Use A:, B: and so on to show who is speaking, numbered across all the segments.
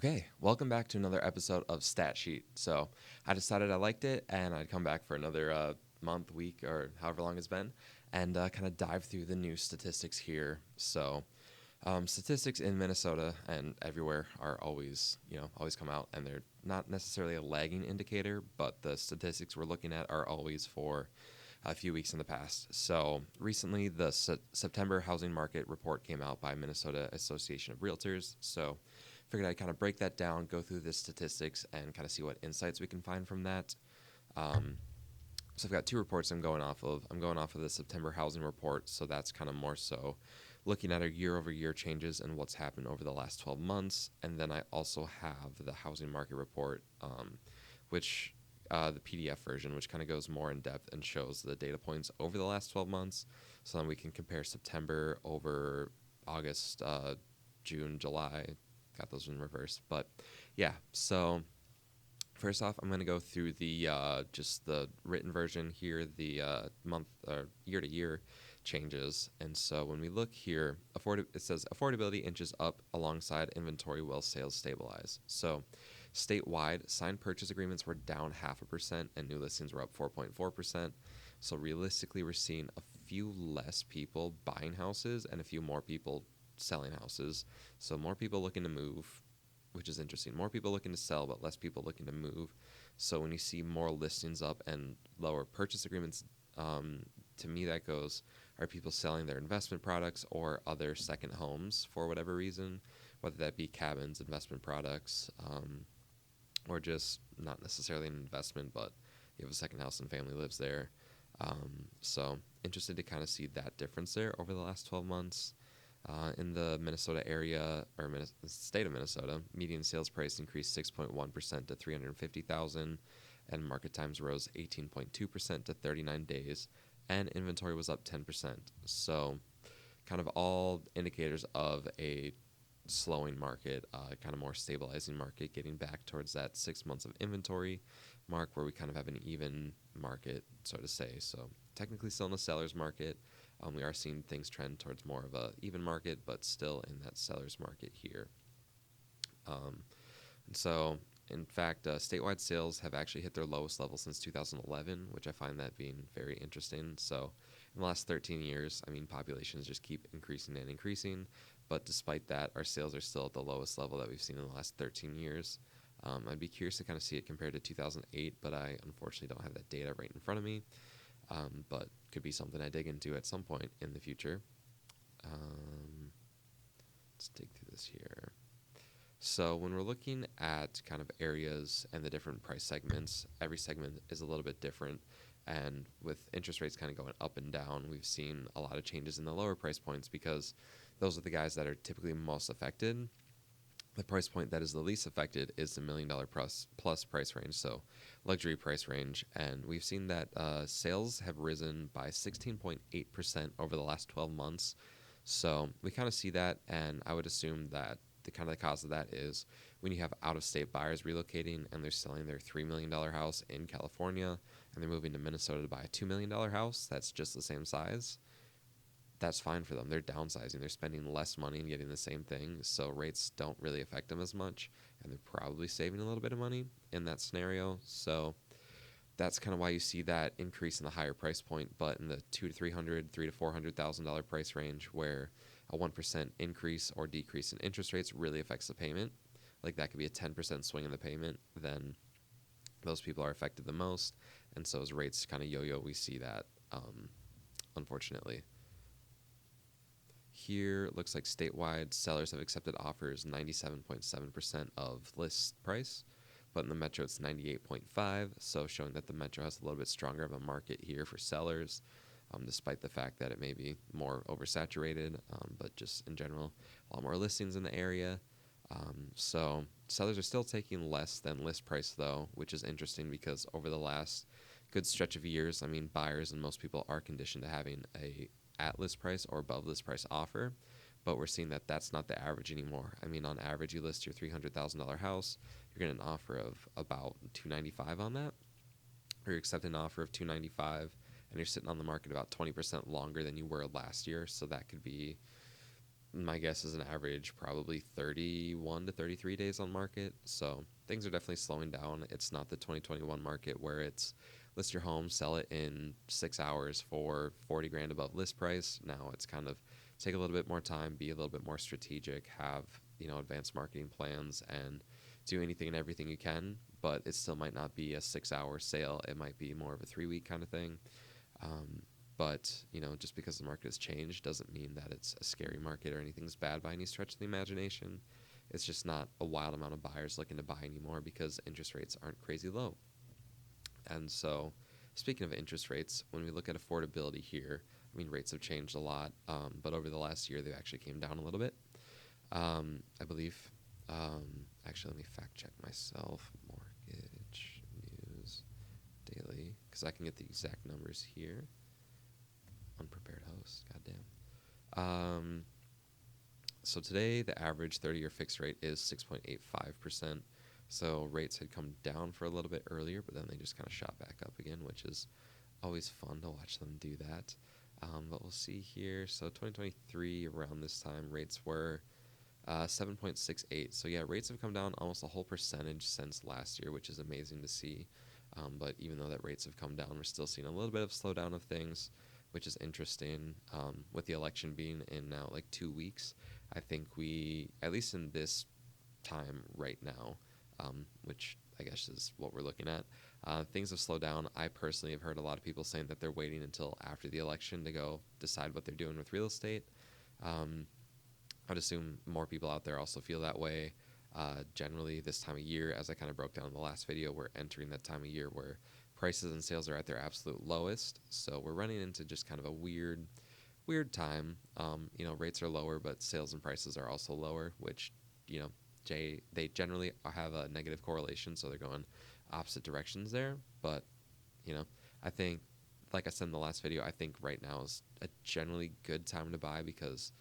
A: Okay, welcome back to another episode of Stat Sheet. So I decided I liked it, and I'd come back for another month, week, or however long it's been, and kind of dive through the new statistics here. Statistics in Minnesota and everywhere are always, always come out, and they're not necessarily a lagging indicator, but the statistics we're looking at are always for a few weeks in the past. So recently, the September housing market report came out by Minnesota Association of Realtors. So figured I'd kind of break that down, go through the statistics, and kind of see what insights we can find from that. Um, so I've got two reports I'm going off of. I'm going off of the September housing report, so that's kind of more so looking at our year-over-year changes and what's happened over the last 12 months. And then I also have the housing market report, which the PDF version, which kind of goes more in depth and shows the data points over the last 12 months. So then we can compare September over August, June, July. Got those in reverse. But yeah, so first off, I'm going to go through the just the written version here, the month or year to year changes. And so when we look here, it says affordability inches up alongside inventory while sales stabilize. So statewide, signed purchase agreements were down 0.5%, and new listings were up 4.4%. So realistically, we're seeing a few less people buying houses and a few more people selling houses. So more people looking to move, which is interesting. More people looking to sell, but less people looking to move. So when you see more listings up and lower purchase agreements, to me that goes, are people selling their investment products or other second homes for whatever reason, whether that be cabins, investment products, or just not necessarily an investment, but you have a second house and family lives there. So interested to kind of see that difference there over the last 12 months. In the Minnesota area, or state of Minnesota, median sales price increased 6.1% to $350,000, and market times rose 18.2% to 39 days, and inventory was up 10%. So kind of all indicators of a slowing market, kind of more stabilizing market, getting back towards that 6 months of inventory mark where we kind of have an even market, so to say. So technically still in the seller's market. We are seeing things trend towards more of a even market, but still in that seller's market here. And so, in fact, statewide sales have actually hit their lowest level since 2011, which I find that being very interesting. So, in the last 13 years, populations just keep increasing and increasing, but despite that, our sales are still at the lowest level that we've seen in the last 13 years. I'd be curious to kind of see it compared to 2008, but I unfortunately don't have that data right in front of me. But could be something I dig into at some point in the future. Let's dig through this here. So when we're looking at kind of areas and the different price segments, every segment is a little bit different. And with interest rates kind of going up and down, we've seen a lot of changes in the lower price points because those are the guys that are typically most affected. The price point that is the least affected is the $1 million plus price range, so luxury price range. And we've seen that sales have risen by 16.8% over the last 12 months. So we kind of see that, and I would assume that the cause of that is when you have out-of-state buyers relocating and they're selling their $3 million house in California and they're moving to Minnesota to buy a $2 million house that's just the same size. That's fine for them. They're downsizing. They're spending less money and getting the same thing, so rates don't really affect them as much, and they're probably saving a little bit of money in that scenario. So that's kind of why you see that increase in the higher price point, but in the $200,000 to $300,000 to $400,000 price range, where a 1% increase or decrease in interest rates really affects the payment, like that could be a 10% swing in the payment, then those people are affected the most, and so as rates kind of yo-yo, we see that, unfortunately. Here, it looks like statewide sellers have accepted offers 97.7% of list price, but in the metro it's 98.5%, so showing that the metro has a little bit stronger of a market here for sellers, despite the fact that it may be more oversaturated, but just in general, a lot more listings in the area. So sellers are still taking less than list price, though, which is interesting because over the last good stretch of years, buyers and most people are conditioned to having a at list price or above list price offer, but we're seeing that that's not the average anymore. On average, you list your $300,000 house, you're getting an offer of about $295 on that, or you're accepting an offer of $295, and you're sitting on the market about 20% longer than you were last year. So that could be my guess is an average probably 31 to 33 days on market. So things are definitely slowing down. It's not the 2021 market where it's list your home, sell it in 6 hours for 40 grand above list price. Now it's kind of take a little bit more time, be a little bit more strategic, have, advanced marketing plans and do anything and everything you can, but it still might not be a 6 hour sale. It might be more of a 3 week kind of thing. But, just because the market has changed doesn't mean that it's a scary market or anything's bad by any stretch of the imagination. It's just not a wild amount of buyers looking to buy anymore because interest rates aren't crazy low. And so, speaking of interest rates, when we look at affordability here, rates have changed a lot, but over the last year, they actually came down a little bit. I believe, actually, let me fact check myself. Mortgage News Daily, because I can get the exact numbers here. Unprepared host, goddamn. So today, the average 30-year fixed rate is 6.85%. So rates had come down for a little bit earlier, but then they just kind of shot back up again, which is always fun to watch them do that. But we'll see here. So 2023, around this time, rates were 7.68. So yeah, rates have come down almost a whole percentage since last year, which is amazing to see. But even though that rates have come down, we're still seeing a little bit of slowdown of things, which is interesting. With the election being in now like 2 weeks, I think we, at least in this time right now, which I guess is what we're looking at, things have slowed down. I personally have heard a lot of people saying that they're waiting until after the election to go decide what they're doing with real estate. I'd assume more people out there also feel that way. Generally, this time of year, as I kind of broke down in the last video, we're entering that time of year where prices and sales are at their absolute lowest. So we're running into just kind of a weird time. Rates are lower, but sales and prices are also lower, which, they generally have a negative correlation. So they're going opposite directions there. But, I think, like I said in the last video, I think right now is a generally good time to buy because,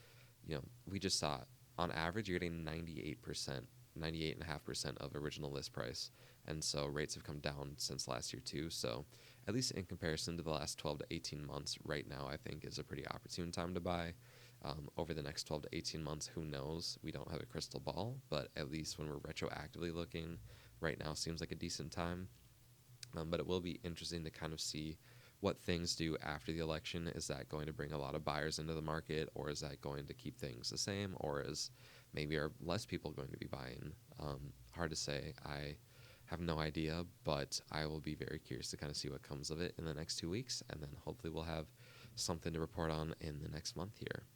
A: we just saw on average you're getting 98.5% of original list price. And so rates have come down since last year too. So at least in comparison to the last 12 to 18 months, right now I think is a pretty opportune time to buy. Over the next 12 to 18 months, who knows? We don't have a crystal ball, but at least when we're retroactively looking, right now seems like a decent time. But it will be interesting to kind of see what things do after the election. Is that going to bring a lot of buyers into the market, or is that going to keep things the same, or is maybe are less people going to be buying? Hard to say. I have no idea, but I will be very curious to kind of see what comes of it in the next 2 weeks, and then hopefully we'll have something to report on in the next month here.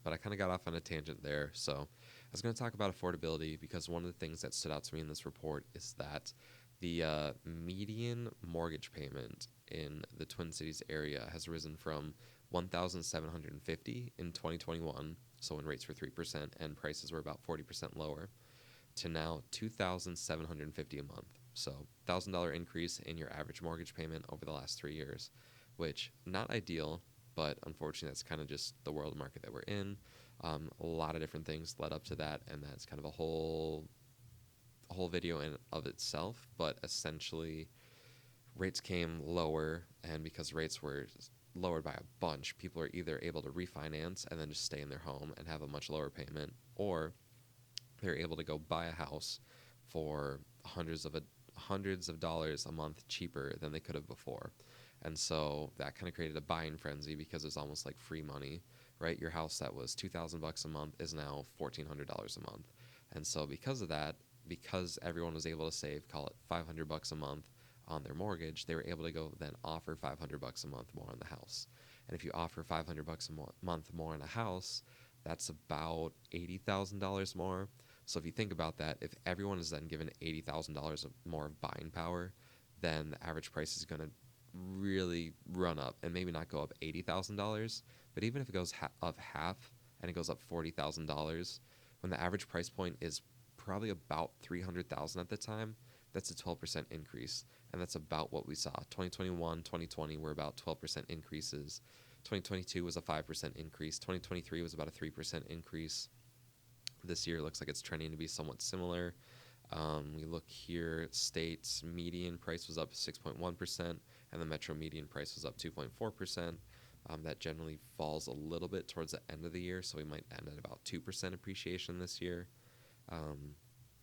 A: But I kind of got off on a tangent there. So I was going to talk about affordability because one of the things that stood out to me in this report is that the median mortgage payment in the Twin Cities area has risen from $1,750 in 2021, so when rates were 3% and prices were about 40% lower, to now $2,750 a month. So $1,000 increase in your average mortgage payment over the last 3 years, which not ideal, but unfortunately that's kind of just the world market that we're in. A lot of different things led up to that, and that's kind of a whole video in of itself. But essentially, rates came lower, and because rates were lowered by a bunch, people are either able to refinance and then just stay in their home and have a much lower payment, or they're able to go buy a house for hundreds of dollars a month cheaper than they could have before. And so that kind of created a buying frenzy because it's almost like free money, right? Your house that was $2,000 a month is now $1,400 a month. And so because of that, because everyone was able to save, call it $500 a month on their mortgage, they were able to go then offer $500 a month more on the house. And if you offer $500 a month more on a house, that's about $80,000 more. So if you think about that, if everyone is then given $80,000 more of buying power, then the average price is going to really run up, and maybe not go up $80,000, but even if it goes up half and it goes up $40,000, when the average price point is probably about $300,000 at the time, that's a 12% increase, and that's about what we saw. 2021, 2020 were about 12% increases. 2022 was a 5% increase. 2023 was about a 3% increase. This year looks like it's trending to be somewhat similar. We look here, states median price was up 6.1%, and the metro median price was up 2.4%. That generally falls a little bit towards the end of the year, so we might end at about 2% appreciation this year, um,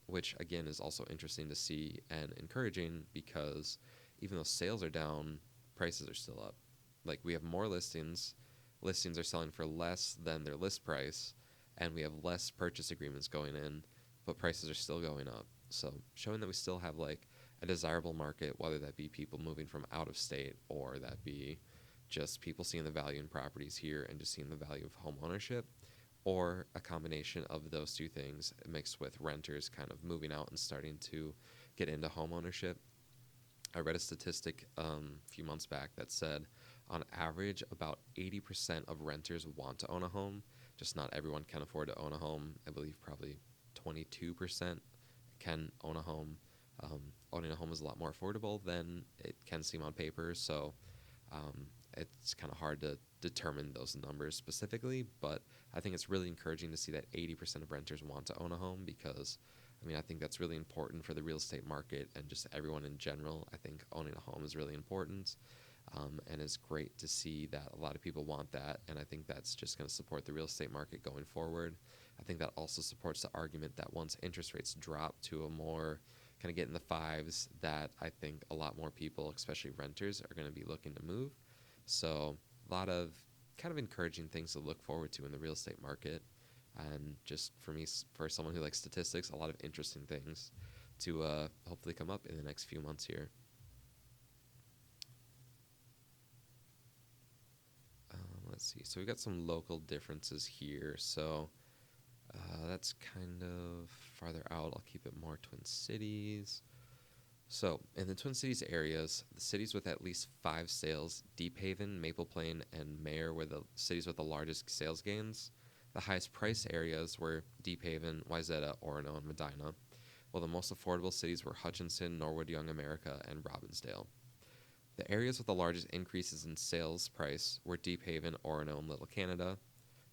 A: which again is also interesting to see and encouraging because even though sales are down, prices are still up. Like we have more listings, listings are selling for less than their list price, and we have less purchase agreements going in, but prices are still going up. So showing that we still have like a desirable market, whether that be people moving from out of state or that be just people seeing the value in properties here and just seeing the value of home ownership, or a combination of those two things mixed with renters kind of moving out and starting to get into home ownership. I read a statistic a few months back that said on average about 80% of renters want to own a home, just not everyone can afford to own a home. I believe probably 22% can own a home. Owning a home is a lot more affordable than it can seem on paper, so um, it's kind of hard to determine those numbers specifically, but I think it's really encouraging to see that 80% of renters want to own a home because, I mean, I think that's really important for the real estate market and just everyone in general. I think owning a home is really important, and it's great to see that a lot of people want that, and I think that's just going to support the real estate market going forward. I think that also supports the argument that once interest rates drop to a more kind of get in the fives, that I think a lot more people, especially renters, are going to be looking to move. So a lot of kind of encouraging things to look forward to in the real estate market. And just for me, for someone who likes statistics, a lot of interesting things to hopefully come up in the next few months here. Let's see. So we got some local differences here. So that's kind of farther out. I'll keep it more Twin Cities. So, in the Twin Cities areas, the cities with at least 5 sales, Deep Haven, Maple Plain, and Mayer were the cities with the largest sales gains. The highest price areas were Deep Haven, Wayzata, Orono, and Medina, while the most affordable cities were Hutchinson, Norwood, Young America, and Robbinsdale. The areas with the largest increases in sales price were Deep Haven, Orono, and Little Canada.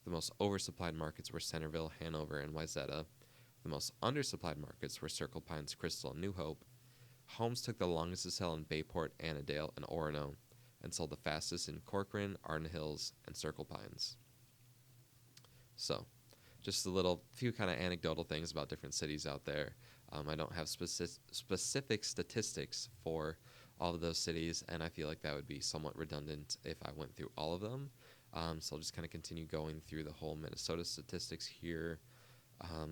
A: The most oversupplied markets were Centerville, Hanover, and Wayzata. The most undersupplied markets were Circle Pines, Crystal, and New Hope. Homes took the longest to sell in Bayport, Annandale, and Orono, and sold the fastest in Corcoran, Arden Hills, and Circle Pines. So, just a little few kind of anecdotal things about different cities out there. I don't have specific statistics for all of those cities, and I feel like that would be somewhat redundant if I went through all of them. So I'll just kind of continue going through the whole Minnesota statistics here.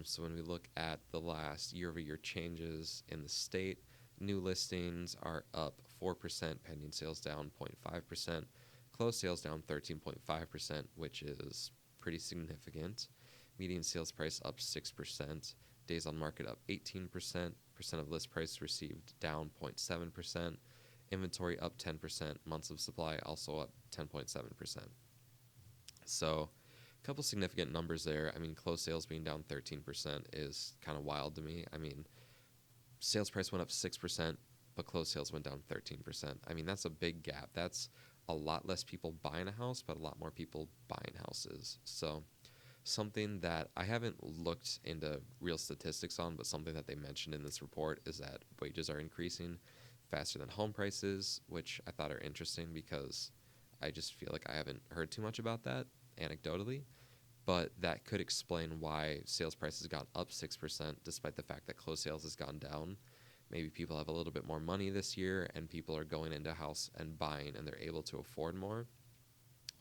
A: So when we look at the last year-over-year changes in the state, new listings are up 4%, pending sales down 0.5%, closed sales down 13.5%, which is pretty significant. Median sales price up 6%, days on market up 18%, percent of list price received down 0.7%, inventory up 10%, months of supply also up 10.7%. So a couple significant numbers there. I mean, closed sales being down 13% is kind of wild to me. I mean, sales price went up 6%, but closed sales went down 13%. I mean, that's a big gap. That's a lot less people buying a house, but a lot more people buying houses. So something that I haven't looked into real statistics on, but something that they mentioned in this report is that wages are increasing faster than home prices, which I thought are interesting because I just feel like I haven't heard too much about that anecdotally. But that could explain why sales prices gone up 6% despite the fact that closed sales has gone down. Maybe people have a little bit more money this year and people are going into a house and buying and they're able to afford more.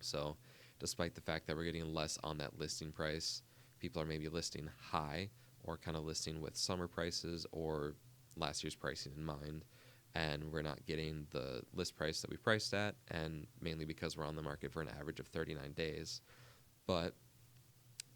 A: So despite the fact that we're getting less on that listing price, people are maybe listing high or kind of listing with summer prices or last year's pricing in mind. And we're not getting the list price that we priced at, and mainly because we're on the market for an average of 39 days. But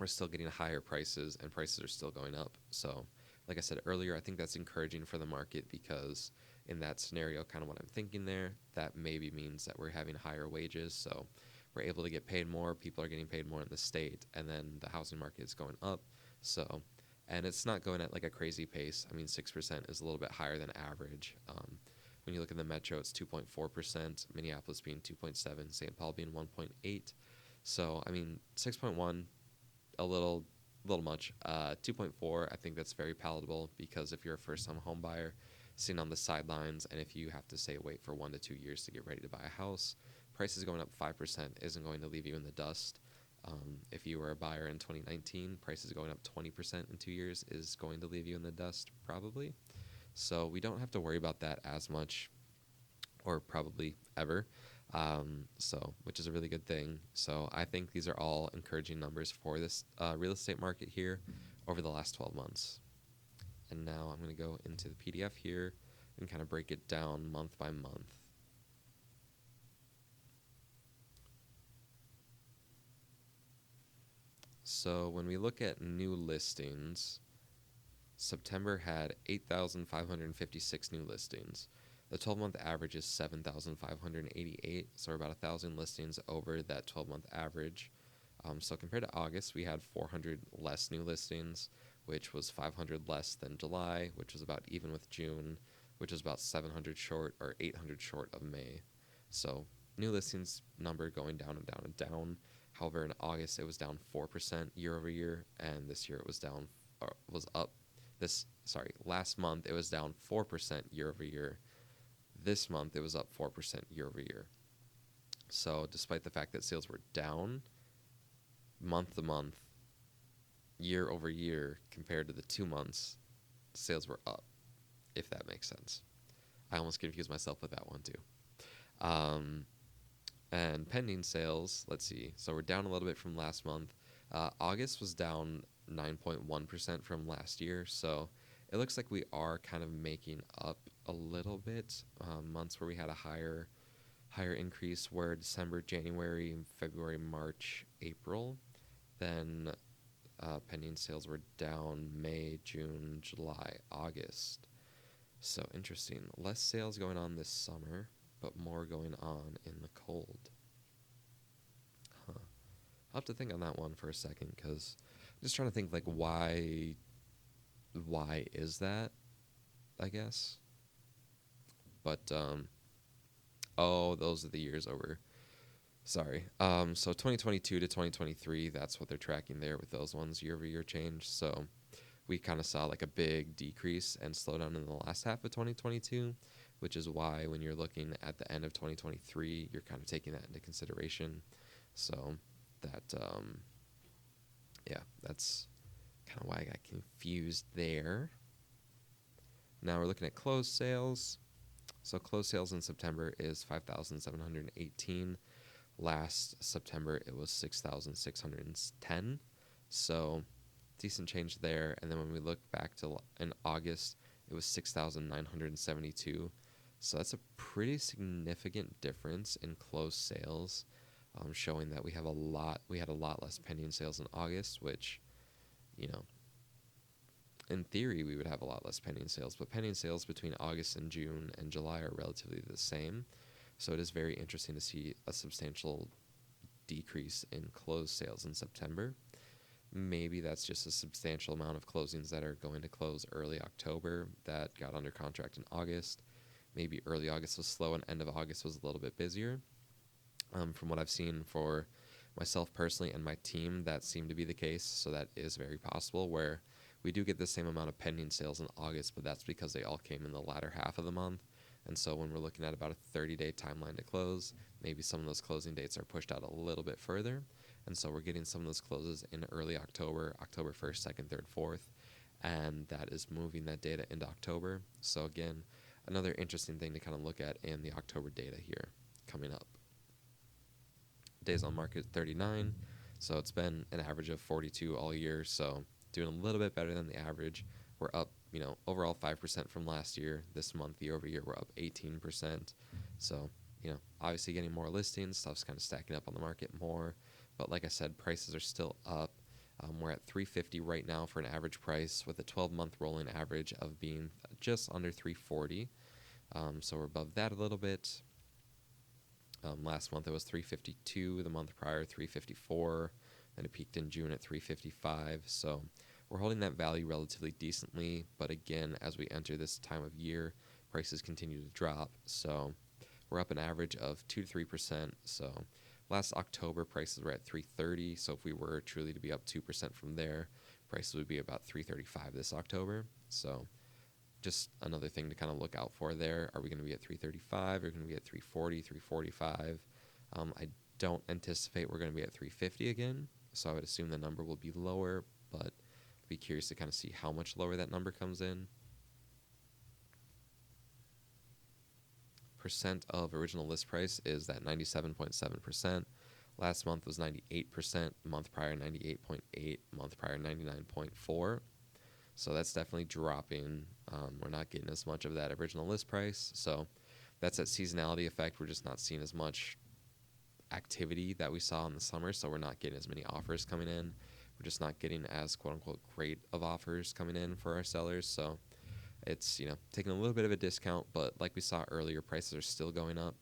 A: we're still getting higher prices, and prices are still going up. So, like I said earlier, I think that's encouraging for the market because in that scenario, kind of what I'm thinking there, that maybe means that we're having higher wages. So we're able to get paid more. People are getting paid more in the state, and then the housing market is going up. So, and it's not going at like a crazy pace. I mean, 6% is a little bit higher than average. When you look in the metro, it's 2.4%, Minneapolis being 2.7, St. Paul being 1.8. So, I mean, 6.1, a little much. 2.4, I think that's very palatable because if you're a first-time home buyer sitting on the sidelines and if you have to say wait for 1 to 2 years to get ready to buy a house, prices going up 5% isn't going to leave you in the dust. If you were a buyer in 2019, prices going up 20% in 2 years is going to leave you in the dust, probably. So we don't have to worry about that as much, or probably ever. Which is a really good thing. So I think these are all encouraging numbers for this real estate market here over the last 12 months. And now I'm going to go into the PDF here and kind of break it down month by month. So when we look at new listings, September had 8,556 new listings. The 12-month average is 7,588, so we're about 1,000 listings over that 12-month average. So compared to August, we had 400 less new listings, which was 500 less than July, which was about even with June, which was about 700 short or 800 short of May. So new listings number going down and down and down. However, in August, it was down 4% year over year, and this year it was down, or was up. Last month it was down 4% year over year. This month it was up 4% year over year. So despite the fact that sales were down month to month, year over year, compared to the 2 months, sales were up, if that makes sense. I almost confused myself with that one too. And pending sales, let's see. So we're down a little bit from last month. August was down 9.1% from last year. So it looks like we are kind of making up a little bit. Months where we had a higher increase were December, January, February, March, April. Then pending sales were down May, June, July, August. So interesting. Less sales going on this summer, but more going on in the cold. I'll have to think on that one for a second, because I'm just trying to think, like, why is that, I guess. But, those are the years over. Sorry. So 2022 to 2023, that's what they're tracking there with those ones, year-over-year change. So we kind of saw, like, a big decrease and slowdown in the last half of 2022, which is why when you're looking at the end of 2023, you're kind of taking that into consideration. So that, that's kind of why I got confused there. Now we're looking at closed sales. So closed sales in September is 5,718. Last September, it was 6,610. So decent change there. And then when we look back to in August, it was 6,972. So that's a pretty significant difference in closed sales, showing that we had a lot less pending sales in August, which, in theory, we would have a lot less pending sales, but pending sales between August and June and July are relatively the same. So it is very interesting to see a substantial decrease in closed sales in September. Maybe that's just a substantial amount of closings that are going to close early October that got under contract in August. Maybe early August was slow and end of August was a little bit busier. From what I've seen for myself personally and my team, that seemed to be the case. So that is very possible, where we do get the same amount of pending sales in August, but that's because they all came in the latter half of the month. And so when we're looking at about a 30-day timeline to close, maybe some of those closing dates are pushed out a little bit further. And so we're getting some of those closes in early October, October 1st, 2nd, 3rd, 4th. And that is moving that data into October. So again, another interesting thing to kind of look at in the October data here coming up. Days on market 39. So it's been an average of 42 all year. So doing a little bit better than the average. We're up, overall 5% from last year. This month, year over year, we're up 18%. So, obviously getting more listings, stuff's kind of stacking up on the market more. But like I said, prices are still up. We're at $350 right now for an average price, with a 12-month rolling average of being just under $340. So we're above that a little bit. Last month it was $352. The month prior, $354. And it peaked in June at $355. So we're holding that value relatively decently. But again, as we enter this time of year, prices continue to drop. So we're up an average of 2 to 3%. So last October, prices were at $330. So if we were truly to be up 2% from there, prices would be about $335 this October. So just another thing to kind of look out for there. Are we going to be at $335? Are we going to be at $340, $345? I don't anticipate we're going to be at 350 again, so I would assume the number will be lower, but I'd be curious to kind of see how much lower that number comes in. Percent of original list price is that 97.7%. Last month was 98%, month prior 98.8, month prior 99.4. So that's definitely dropping. We're not getting as much of that original list price. So that's that seasonality effect. We're just not seeing as much activity that we saw in the summer. So we're not getting as many offers coming in. We're just not getting as quote unquote great of offers coming in for our sellers. So it's, taking a little bit of a discount, but like we saw earlier, prices are still going up.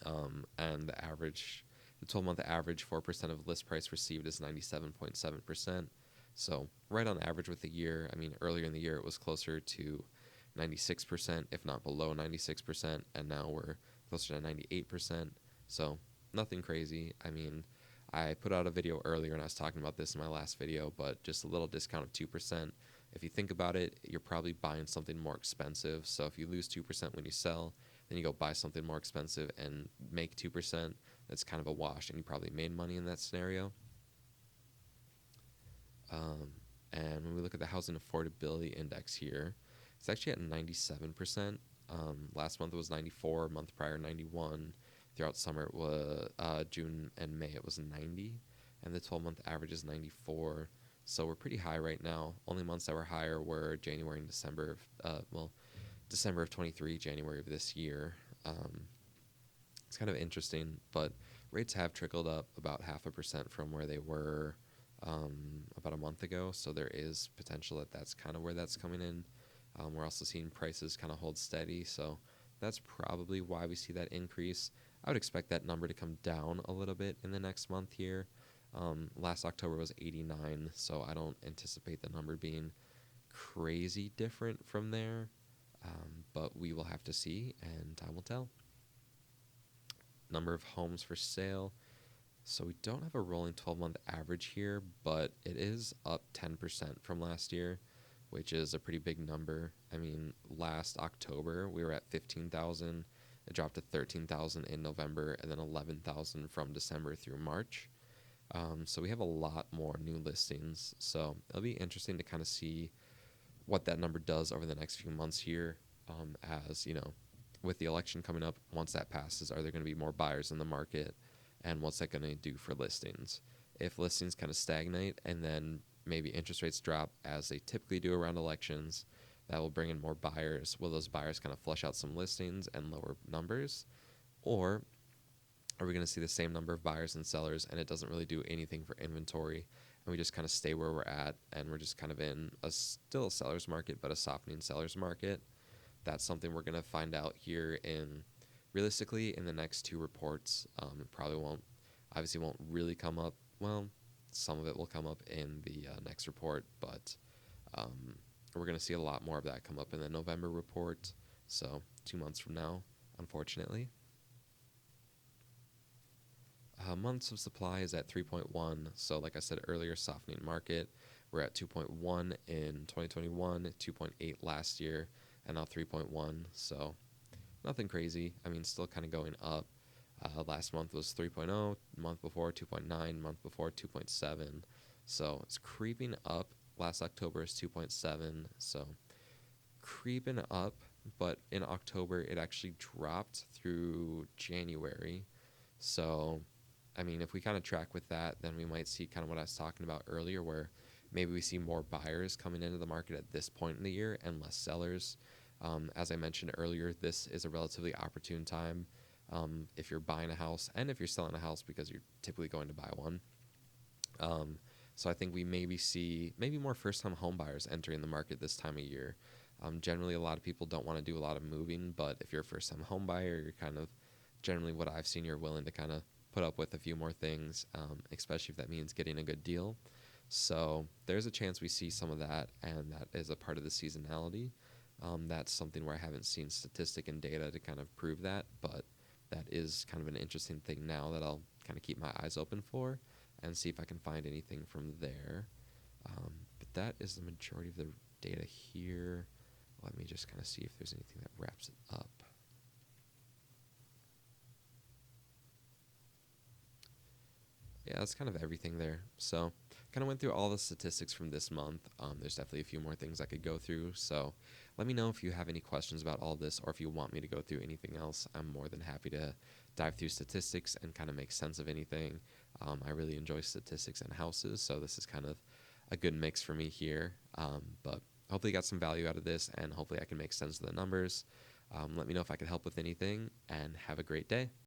A: And the 12-month average 4% of list price received is 97.7%. So right on average with the year. I mean, earlier in the year, it was closer to 96%, if not below 96%. And now we're closer to 98%. So nothing crazy. I mean, I put out a video earlier and I was talking about this in my last video, but just a little discount of 2%. If you think about it, you're probably buying something more expensive. So if you lose 2% when you sell, then you go buy something more expensive and make 2%, that's kind of a wash, and you probably made money in that scenario. And when we look at the housing affordability index here, it's actually at 97%. Last month it was 94, month prior 91. Throughout summer, it was June and May, it was 90, and the 12-month average is 94. So we're pretty high right now. Only months that were higher were January and December. December of 23, January of this year. It's kind of interesting, but rates have trickled up about 0.5% from where they were about a month ago. So there is potential that that's kind of where that's coming in. We're also seeing prices kind of hold steady. So that's probably why we see that increase. I would expect that number to come down a little bit in the next month here. Last October was 89, so I don't anticipate the number being crazy different from there. But we will have to see, and time will tell. Number of homes for sale. So we don't have a rolling 12-month average here, but it is up 10% from last year, which is a pretty big number. I mean, last October, we were at 15,000. It dropped to 13,000 in November, and then 11,000 from December through March. So we have a lot more new listings. So it'll be interesting to kind of see what that number does over the next few months here. As with the election coming up, once that passes, are there going to be more buyers in the market? And what's that going to do for listings? If listings kind of stagnate and then maybe interest rates drop as they typically do around elections, that will bring in more buyers. Will those buyers kind of flush out some listings and lower numbers? Or are we going to see the same number of buyers and sellers and it doesn't really do anything for inventory, and we just kind of stay where we're at, and we're just kind of in still a seller's market, but a softening seller's market? That's something we're going to find out here realistically in the next two reports. It probably won't really come up. Well, some of it will come up in the next report, but we're going to see a lot more of that come up in the November report. So 2 months from now, unfortunately. Months of supply is at 3.1. So like I said earlier, softening market. We're at 2.1 in 2021, 2.8 last year, and now 3.1. So nothing crazy. I mean, still kind of going up. Last month was 3.0, month before 2.9, month before 2.7. So it's creeping up. Last October is 2.7. So creeping up, but in October it actually dropped through January. So I mean, if we kind of track with that, then we might see kind of what I was talking about earlier, where maybe we see more buyers coming into the market at this point in the year and less sellers. As I mentioned earlier, this is a relatively opportune time if you're buying a house and if you're selling a house, because you're typically going to buy one. So I think we maybe see more first-time home buyers entering the market this time of year. Generally, a lot of people don't want to do a lot of moving, but if you're a first-time home buyer, you're kind of generally what I've seen, you're willing to kind of put up with a few more things, especially if that means getting a good deal. So there's a chance we see some of that, and that is a part of the seasonality. That's something where I haven't seen statistic and data to kind of prove that, but that is kind of an interesting thing now that I'll kind of keep my eyes open for and see if I can find anything from there. But that is the majority of the data here. Let me just kind of see if there's anything that wraps it up. Yeah, that's kind of everything there. So, kind of went through all the statistics from this month. There's definitely a few more things I could go through. So, let me know if you have any questions about all this or if you want me to go through anything else. I'm more than happy to dive through statistics and kind of make sense of anything. I really enjoy statistics and houses, so this is kind of a good mix for me here. But hopefully, you got some value out of this, and hopefully, I can make sense of the numbers. Let me know if I can help with anything, and have a great day.